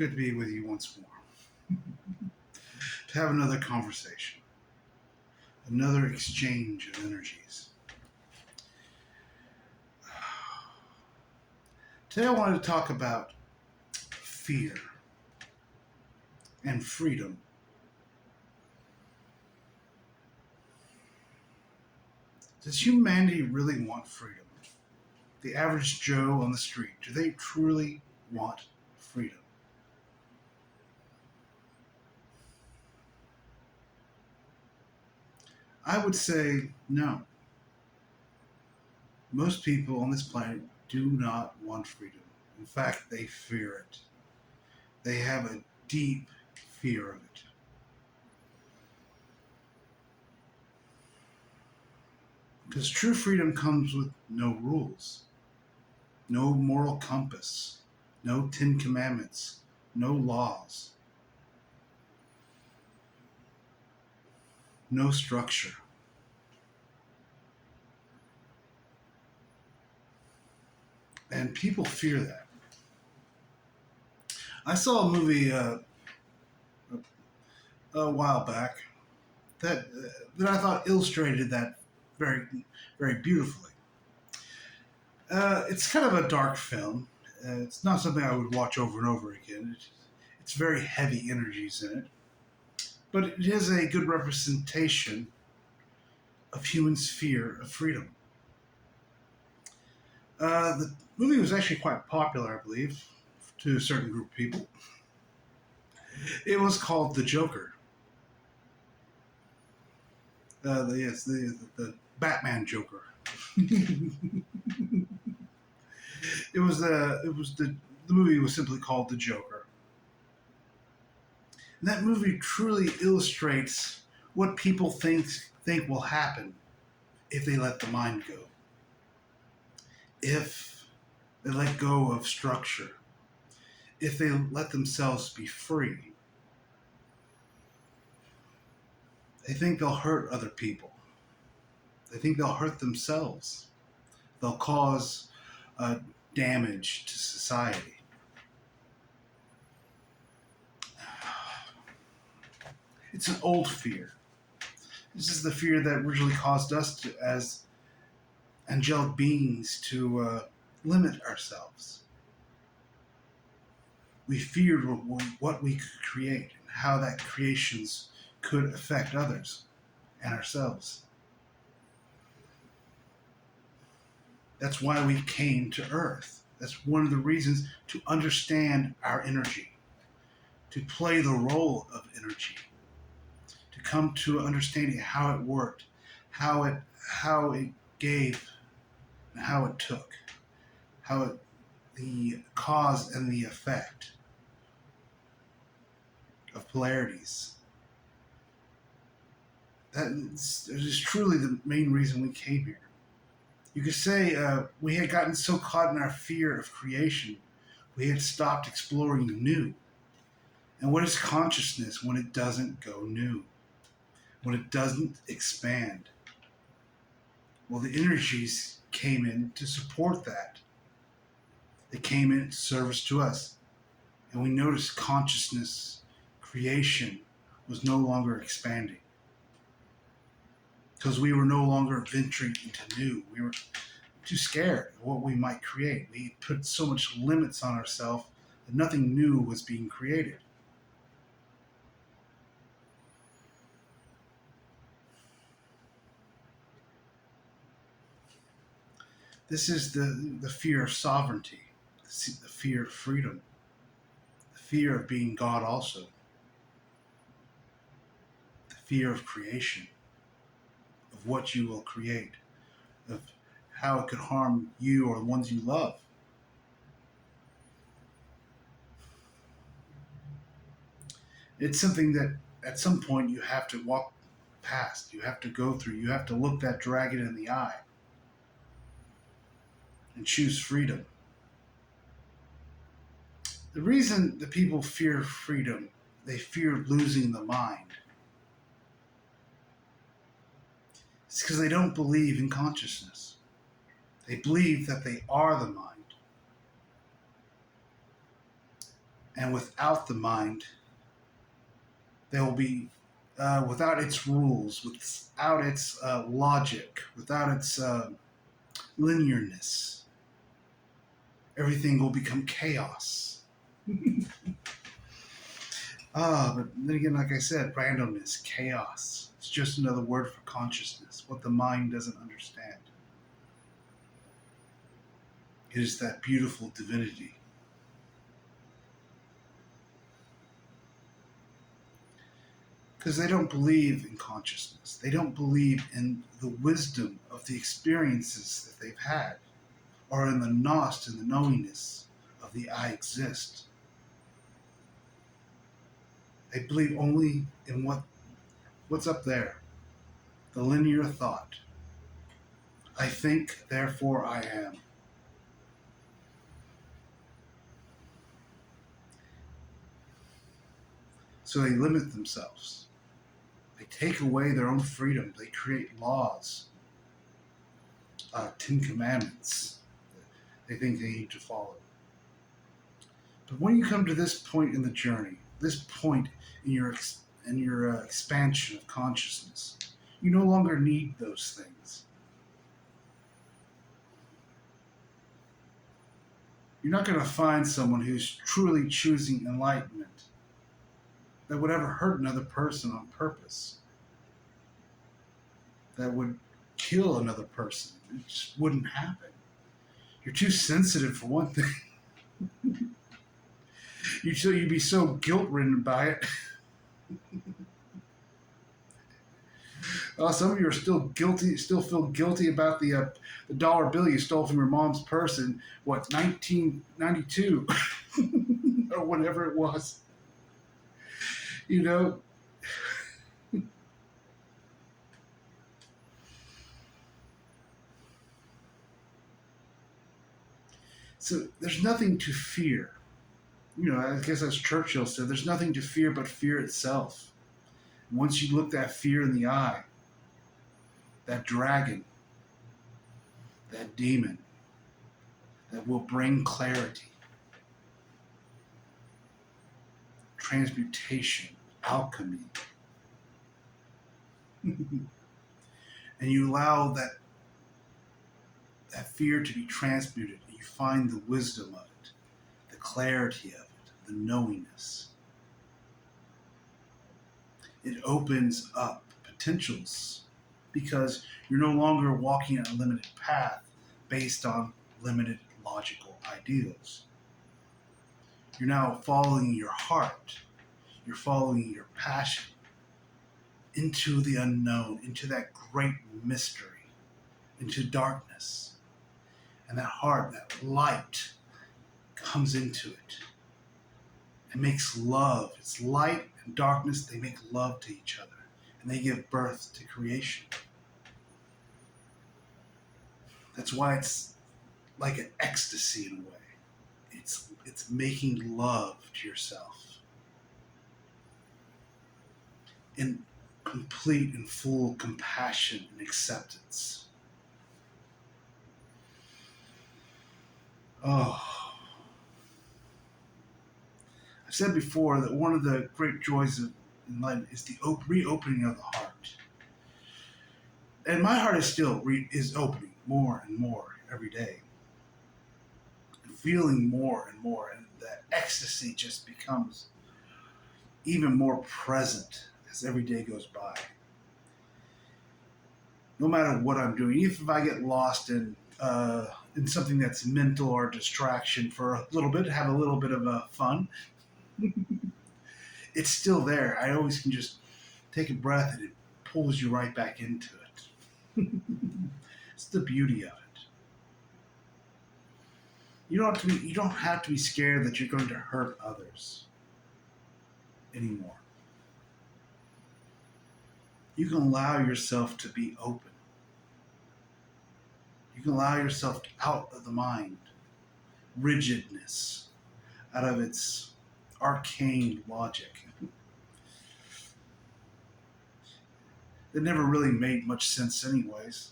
good to be with you once more. To have another conversation, another exchange of energies. Today I wanted to talk about fear and freedom. Does humanity really want freedom? The average Joe on the street, do they truly want freedom? I would say no. Most people on this planet do not want freedom. In fact, they fear it. They have a deep fear of it. Because true freedom comes with no rules, no moral compass, no Ten Commandments, no laws, no structure. And people fear that. I saw a movie a while back that I thought illustrated that very, very beautifully. It's kind of a dark film. It's not something I would watch over and over again. It's very heavy energies in it, but it is a good representation of humans' fear of freedom. The movie was actually quite popular, I believe, to a certain group of people. It was called The Joker. The Batman Joker. The movie was simply called The Joker. And that movie truly illustrates what people think will happen if they let the mind go. If they let go of structure, if they let themselves be free, they think they'll hurt other people. They think they'll hurt themselves. They'll cause damage to society. It's an old fear. This is the fear that originally caused us as angelic beings to limit ourselves. We feared what we could create and how that creations could affect others and ourselves. That's why we came to Earth. That's one of the reasons to understand our energy, to play the role of energy, to come to understanding how it worked, how it gave, and how it took, the cause and the effect of polarities. That is truly the main reason we came here. You could say we had gotten so caught in our fear of creation, we had stopped exploring new. And what is consciousness when it doesn't go new? When it doesn't expand? Well, the energies came in to support that. They came in service to us. And we noticed consciousness, creation, was no longer expanding. Because we were no longer venturing into new. We were too scared of what we might create. We put so much limits on ourselves that nothing new was being created. This is the fear of sovereignty, the fear of freedom, the fear of being God also, the fear of creation, of what you will create, of how it could harm you or the ones you love. It's something that at some point you have to walk past, you have to go through, you have to look that dragon in the eye and choose freedom. The reason the people fear freedom, they fear losing the mind, it's because they don't believe in consciousness. They believe that they are the mind. And without the mind, there will be, without its rules, without its logic, without its linearness, everything will become chaos. But then again, like I said, randomness, chaos. It's just another word for consciousness, what the mind doesn't understand. It is that beautiful divinity. Because they don't believe in consciousness. They don't believe in the wisdom of the experiences that they've had, or in the Gnost and the knowingness of the I exist. They believe only in what's up there, the linear thought. I think, therefore I am. So they limit themselves. They take away their own freedom. They create laws, 10 commandments they think they need to follow. But when you come to this point in the journey, this point in your expansion of consciousness, you no longer need those things. You're not going to find someone who's truly choosing enlightenment that would ever hurt another person on purpose, that would kill another person. It just wouldn't happen. You're too sensitive for one thing. You'd be so guilt-ridden by it. Some of you are still guilty, still feel guilty about the dollar bill you stole from your mom's purse in, 1992 or whatever it was. You know, so there's nothing to fear. I guess as Churchill said, there's nothing to fear but fear itself. Once you look that fear in the eye, that dragon, that demon, that will bring clarity, transmutation, alchemy. And you allow that fear to be transmuted, and you find the wisdom of it, the clarity of it, the knowingness. It opens up potentials because you're no longer walking a limited path based on limited logical ideals. You're now following your heart. You're following your passion into the unknown, into that great mystery, into darkness. And that heart, that light, comes into it and makes love. It's light and darkness, they make love to each other. And they give birth to creation. That's why it's like an ecstasy in a way. It's making love to yourself in complete and full compassion and acceptance. Oh, I've said before that one of the great joys of enlightenment is the reopening of the heart. And my heart is still is opening more and more every day. Feeling more and more, and the ecstasy just becomes even more present as every day goes by. No matter what I'm doing, even if I get lost in something that's mental or distraction for a little bit, have a little bit of fun, it's still there. I always can just take a breath and it pulls you right back into it. It's the beauty of it. You don't have to be scared that you're going to hurt others anymore. You can allow yourself to be open. You can allow yourself out of the mind, rigidness, out of its arcane logic. It never really made much sense anyways.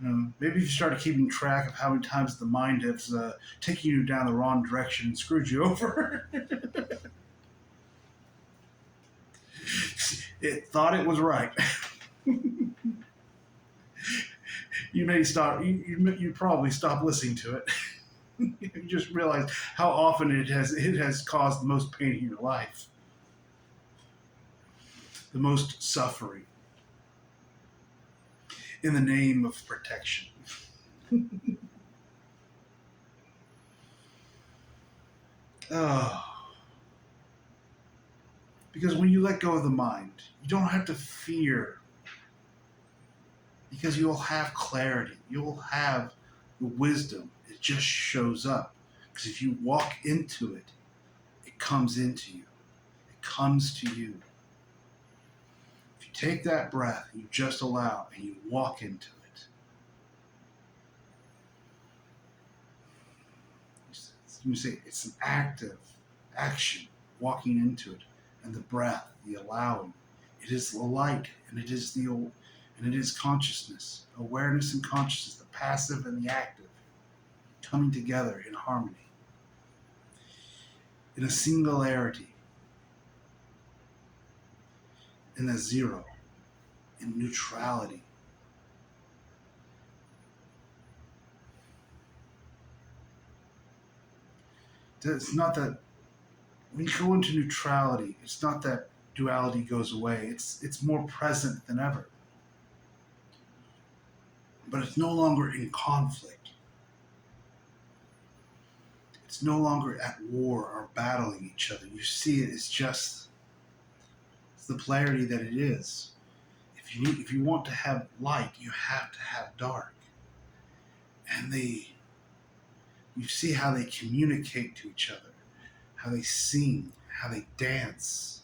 Maybe if you started keeping track of how many times the mind has taken you down the wrong direction and screwed you over. It thought it was right. You may stop. You probably stop listening to it. You just realize how often it has caused the most pain in your life, the most suffering, in the name of protection. Oh, because when you let go of the mind, you don't have to fear, because you'll have clarity. You'll have the wisdom. It just shows up. Because if you walk into it, it comes into you. It comes to you. If you take that breath, you just allow, and you walk into it. You say it's an active action, walking into it, and the breath, the allowing. It is the light, and it is consciousness, awareness and consciousness, the passive and the active, coming together in harmony, in a singularity, in a zero, in neutrality. It's not that when you go into neutrality, it's not that duality goes away. It's more present than ever. But it's no longer in conflict. It's no longer at war or battling each other. You see it as just the polarity that it is. If you want to have light, you have to have dark. And you see how they communicate to each other, how they sing, how they dance,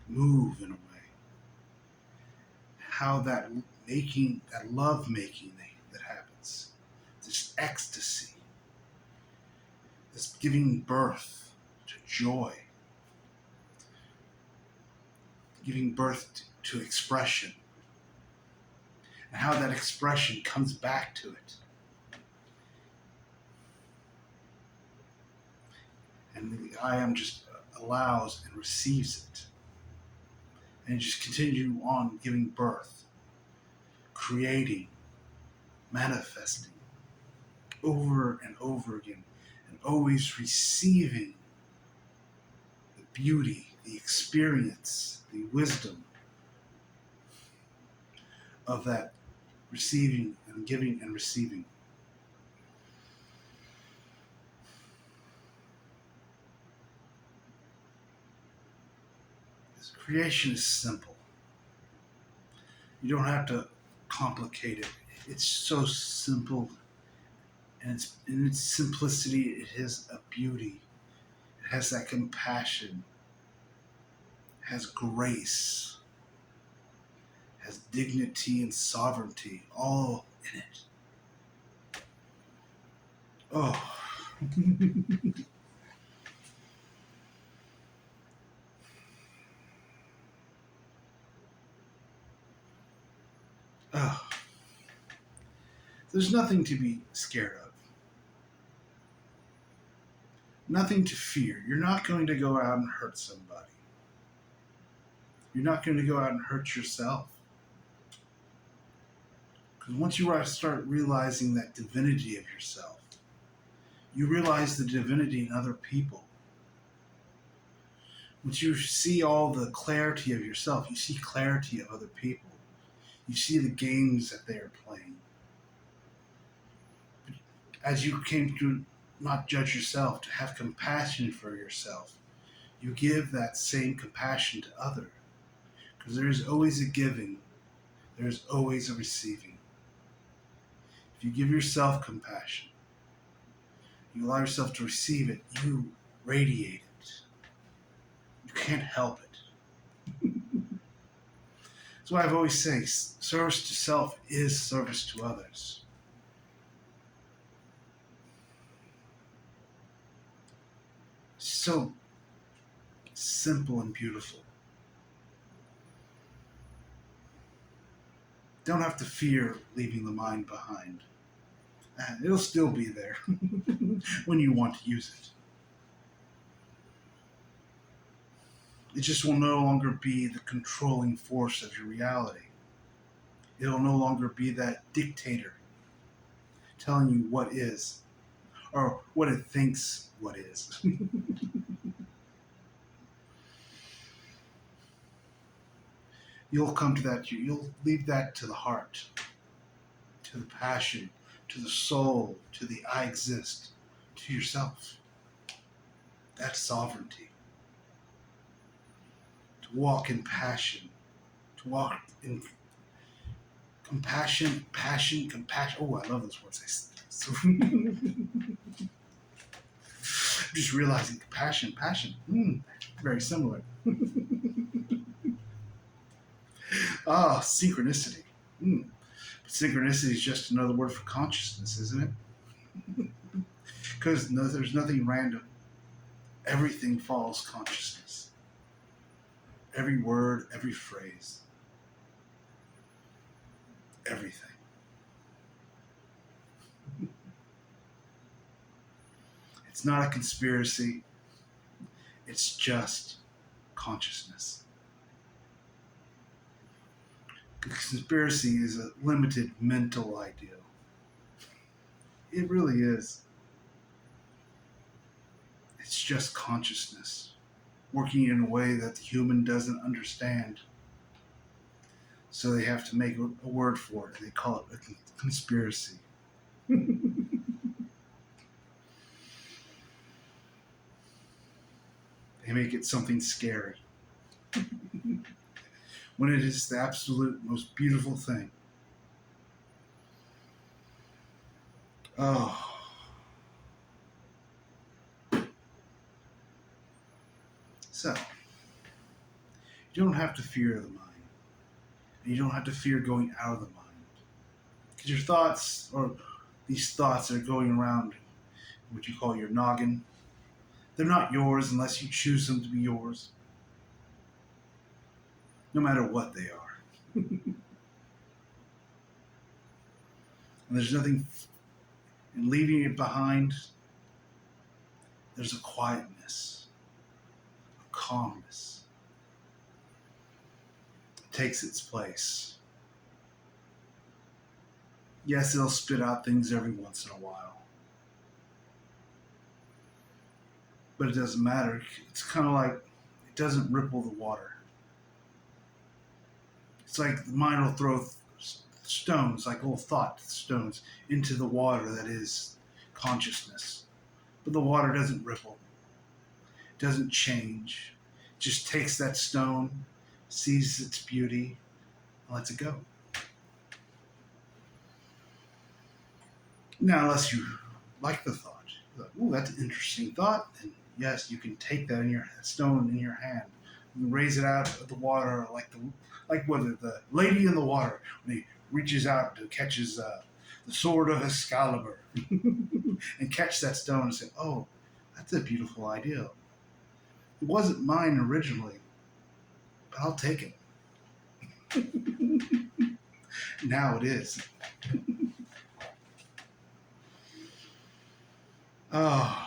move in a way, how that love making that happens, this ecstasy, this giving birth to joy, giving birth to expression, and how that expression comes back to it. And the I am just allows and receives it. And just continue on giving birth, creating, manifesting, over and over again, and always receiving the beauty, the experience, the wisdom of that receiving and giving and receiving. This creation is simple. You don't have to complicate it. It's so simple, and in its simplicity, it has a beauty. It has that compassion, has grace, has dignity and sovereignty, all in it. Oh. Oh. There's nothing to be scared of. Nothing to fear. You're not going to go out and hurt somebody. You're not going to go out and hurt yourself. Because once you start realizing that divinity of yourself, you realize the divinity in other people. Once you see all the clarity of yourself, you see clarity of other people. You see the games that they are playing. As you came to not judge yourself, to have compassion for yourself, you give that same compassion to others. Because there is always a giving, there is always a receiving. If you give yourself compassion, you allow yourself to receive it, you radiate it. You can't help it. That's why I've always said service to self is service to others. So simple and beautiful. Don't have to fear leaving the mind behind. It'll still be there when you want to use it. It just will no longer be the controlling force of your reality. It'll no longer be that dictator telling you what is, or what it thinks what is. You'll come to that, you'll leave that to the heart, to the passion, to the soul, to the I exist, to yourself. That's sovereignty. To walk in passion, to walk in compassion, passion, compassion. Oh, I love those words. I'm just realizing compassion, passion. Very similar. Synchronicity. But synchronicity is just another word for consciousness, isn't it? Because there's nothing random. Everything follows consciousness. Every word, every phrase, everything. It's not a conspiracy. It's just consciousness. Conspiracy is a limited mental ideal. It really is. It's just consciousness working in a way that the human doesn't understand. So they have to make a word for it. They call it a conspiracy. They make it something scary. When it is the absolute most beautiful thing. Oh. So, you don't have to fear the mind. And you don't have to fear going out of the mind. Because your thoughts, or these thoughts that are going around what you call your noggin, they're not yours unless you choose them to be yours. No matter what they are. And there's nothing in leaving it behind. There's a quietness, a calmness. It takes its place. Yes, it'll spit out things every once in a while. But it doesn't matter. It's kind of like it doesn't ripple the water. It's like the mind will throw stones, like little thought stones, into the water that is consciousness. But the water doesn't ripple. It doesn't change. It just takes that stone, sees its beauty, and lets it go. Now, unless you like the thought, you're like, "Ooh, that's an interesting thought," and yes, you can take that in your stone in your hand and raise it out of the water, like the lady in the water when he reaches out to catches the sword of Excalibur and catch that stone and say, "Oh, that's a beautiful idea. It wasn't mine originally, but I'll take it. Now it is." Oh.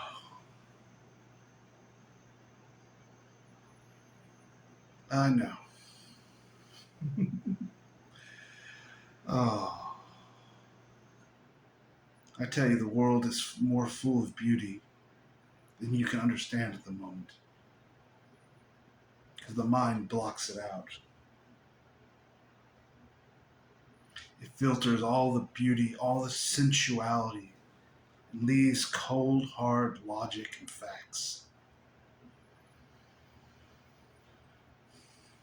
No. Oh. I tell you, the world is more full of beauty than you can understand at the moment. Because the mind blocks it out. It filters all the beauty, all the sensuality, and leaves cold, hard logic and facts.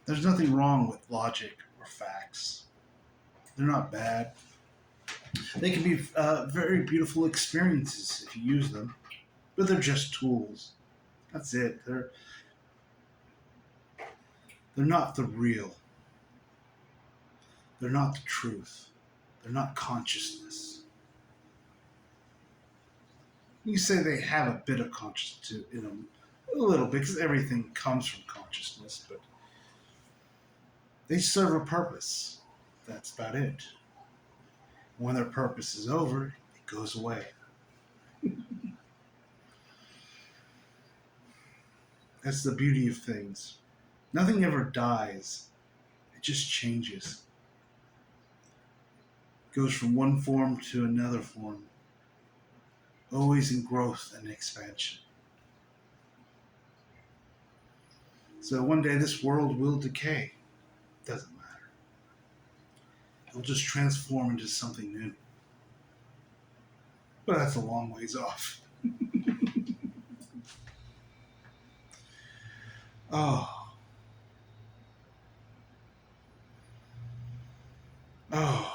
There's nothing wrong with logic or facts. They're not bad. They can be very beautiful experiences if you use them, but they're just tools. That's it. They're not the real. They're not the truth. They're not consciousness. You say they have a bit of consciousness in them, a little bit, because everything comes from consciousness, but they serve a purpose. that's about it. When their purpose is over, it goes away. That's the beauty of things. Nothing ever dies, it just changes. It goes from one form to another form, always in growth and expansion. So one day this world will decay. Doesn't matter. It'll just transform into something new. But that's a long ways off. Oh, oh.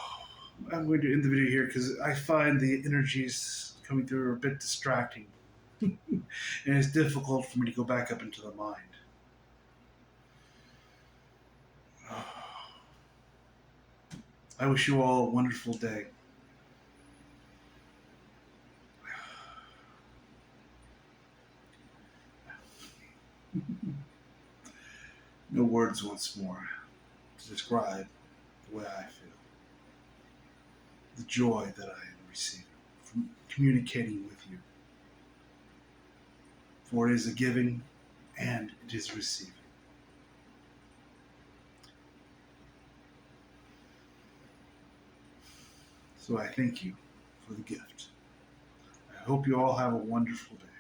I'm going to end the video here because I find the energies coming through are a bit distracting. And it's difficult for me to go back up into the mind. Oh. I wish you all a wonderful day. No words once more to describe the way I feel. The joy that I am receiving from communicating with you. For it is a giving and it is receiving. So I thank you for the gift. I hope you all have a wonderful day.